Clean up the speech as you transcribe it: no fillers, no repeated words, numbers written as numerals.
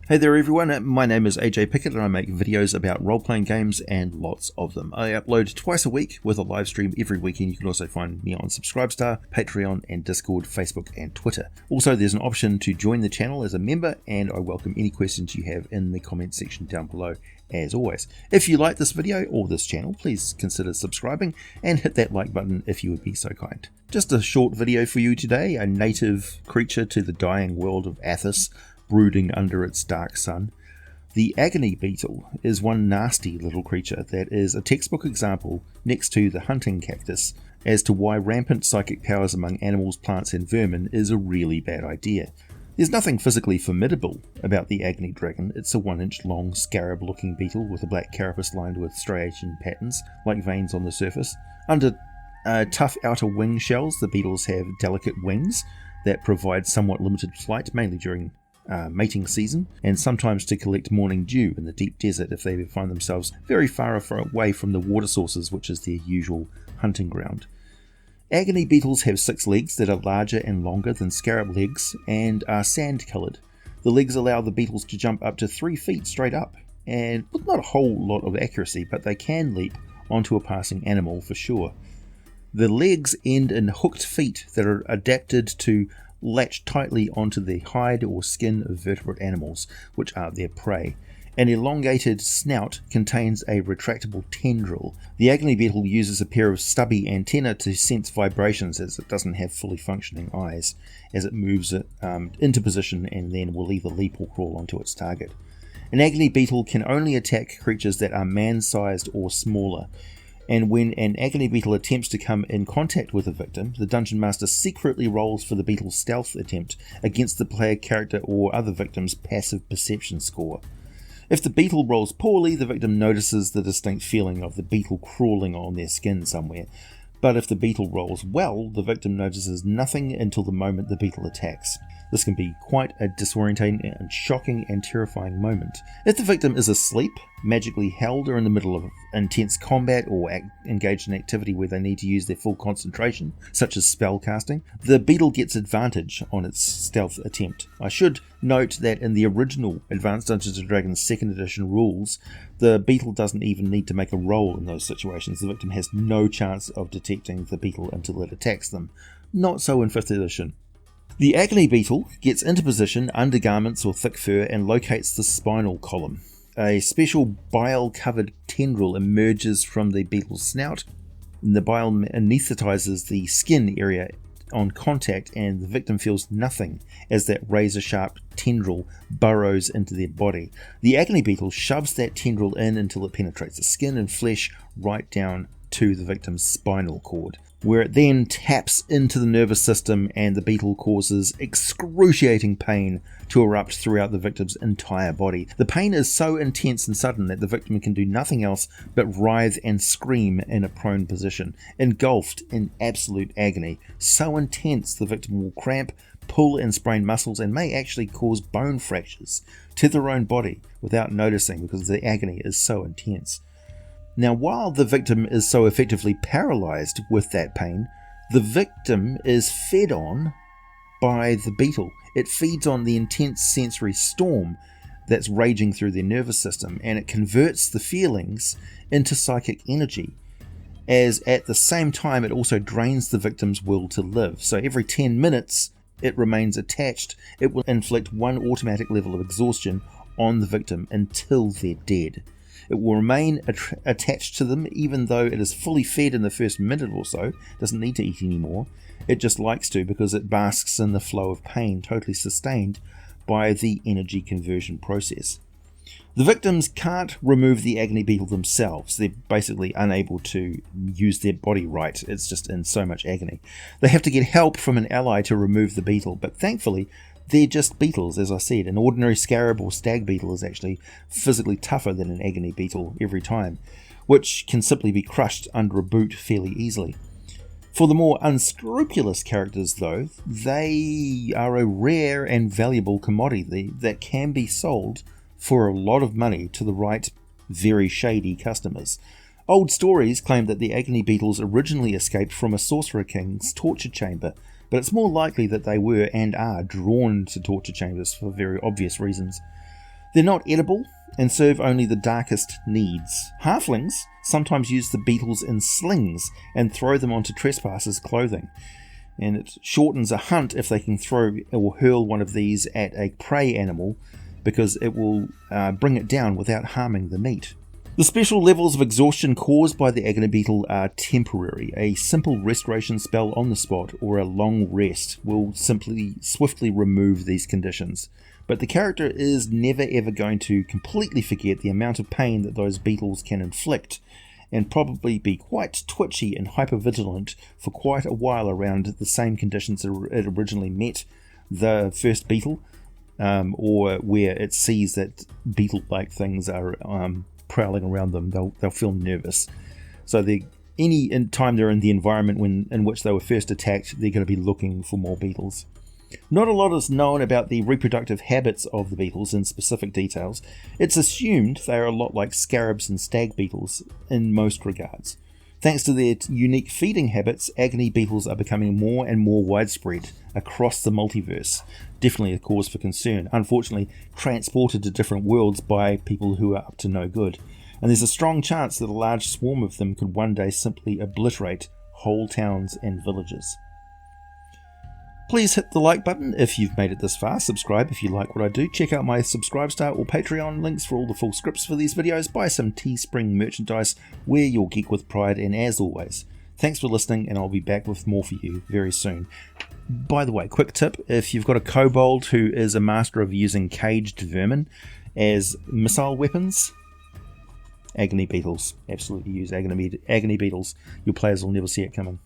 Hey there everyone, my name is AJ Pickett and I make videos about role-playing games and lots of them. I upload twice a week with a live stream every weekend. You can also find me on Subscribestar, Patreon and Discord, Facebook and Twitter. Also there's an option to join the channel as a member and I welcome any questions you have in the comment section down below as always. If you like this video or this channel, please consider subscribing and hit that like button if you would be so kind. Just a short video for you today, a native creature to the dying world of Athas, brooding under its dark sun. The Agony Beetle is one nasty little creature that is a textbook example next to the hunting cactus as to why rampant psychic powers among animals, plants and vermin is a really bad idea. There's nothing physically formidable about the Agony Dragon. It's a 1-inch long scarab looking beetle with a black carapace lined with striation patterns like veins on the surface. Under tough outer wing shells, the beetles have delicate wings that provide somewhat limited flight, mainly during mating season, and sometimes to collect morning dew in the deep desert if they find themselves very far away from the water sources, which is their usual hunting ground. Agony beetles have 6 legs that are larger and longer than scarab legs and are sand coloured. The legs allow the beetles to jump up to 3 feet straight up, and with not a whole lot of accuracy, but they can leap onto a passing animal for sure. The legs end in hooked feet that are adapted to latch tightly onto the hide or skin of vertebrate animals, which are their prey. An elongated snout contains a retractable tendril. The Agony Beetle uses a pair of stubby antennae to sense vibrations as it doesn't have fully functioning eyes, as it moves it into position and then will either leap or crawl onto its target. An Agony Beetle can only attack creatures that are man-sized or smaller, and when an Agony Beetle attempts to come in contact with a victim, the Dungeon Master secretly rolls for the Beetle's stealth attempt against the player character or other victim's passive perception score. If the Beetle rolls poorly, the victim notices the distinct feeling of the Beetle crawling on their skin somewhere, but if the Beetle rolls well, the victim notices nothing until the moment the Beetle attacks. This can be quite a disorientating and shocking and terrifying moment. If the victim is asleep, magically held, or in the middle of intense combat or engaged in activity where they need to use their full concentration, such as spell casting, the beetle gets advantage on its stealth attempt. I should note that in the original Advanced Dungeons & Dragons 2nd edition rules, the beetle doesn't even need to make a roll in those situations. The victim has no chance of detecting the beetle until it attacks them. Not so in 5th edition. The Agony Beetle gets into position, undergarments or thick fur, and locates the spinal column. A special bile-covered tendril emerges from the beetle's snout, and the bile anesthetizes the skin area on contact, and the victim feels nothing as that razor-sharp tendril burrows into their body. The Agony Beetle shoves that tendril in until it penetrates the skin and flesh right down to the victim's spinal cord, where it then taps into the nervous system, and the beetle causes excruciating pain to erupt throughout the victim's entire body. The pain is so intense and sudden that the victim can do nothing else but writhe and scream in a prone position, engulfed in absolute agony. So intense the victim will cramp, pull and sprain muscles, and may actually cause bone fractures to their own body without noticing, because the agony is so intense. Now, while the victim is so effectively paralyzed with that pain, the victim is fed on by the beetle. It feeds on the intense sensory storm that's raging through their nervous system, and it converts the feelings into psychic energy, as at the same time it also drains the victim's will to live. So every 10 minutes it remains attached, it will inflict 1 automatic level of exhaustion on the victim until they're dead. It will remain attached to them even though it is fully fed in the first minute or so. It doesn't need to eat anymore. It just likes to, because it basks in the flow of pain totally sustained by the energy conversion process. The victims can't remove the Agony Beetle themselves. They're basically unable to use their body right. It's just in so much agony. They have to get help from an ally to remove the beetle, but thankfully they're just beetles, as I said. An ordinary scarab or stag beetle is actually physically tougher than an Agony Beetle every time, which can simply be crushed under a boot fairly easily. For the more unscrupulous characters, though, they are a rare and valuable commodity that can be sold for a lot of money to the right, very shady customers. Old stories claim that the Agony Beetles originally escaped from a Sorcerer King's torture chamber, but it's more likely that they were and are drawn to torture chambers for very obvious reasons. They're not edible and serve only the darkest needs. Halflings sometimes use the beetles in slings and throw them onto trespassers' clothing, and it shortens a hunt if they can throw or hurl one of these at a prey animal, because it will bring it down without harming the meat. The special levels of exhaustion caused by the Agony Beetle are temporary. A simple restoration spell on the spot or a long rest will swiftly remove these conditions. But the character is never ever going to completely forget the amount of pain that those beetles can inflict, and probably be quite twitchy and hypervigilant for quite a while around the same conditions it originally met the first beetle, or where it sees that beetle-like things are prowling around them. They'll feel nervous. So any time they're in the environment in which they were first attacked, they're going to be looking for more beetles. Not a lot is known about the reproductive habits of the beetles in specific details. It's assumed they are a lot like scarabs and stag beetles in most regards. Thanks to their unique feeding habits, Agony Beetles are becoming more and more widespread across the multiverse. Definitely a cause for concern. Unfortunately, transported to different worlds by people who are up to no good. And there's a strong chance that a large swarm of them could one day simply obliterate whole towns and villages. Please hit the like button if you've made it this far, subscribe if you like what I do, check out my Subscribestar or Patreon links for all the full scripts for these videos, buy some Teespring merchandise, wear your geek with pride, and as always, thanks for listening, and I'll be back with more for you very soon. By the way, quick tip, if you've got a kobold who is a master of using caged vermin as missile weapons, Agony Beetles. Absolutely use Agony Beetles. Your players will never see it coming.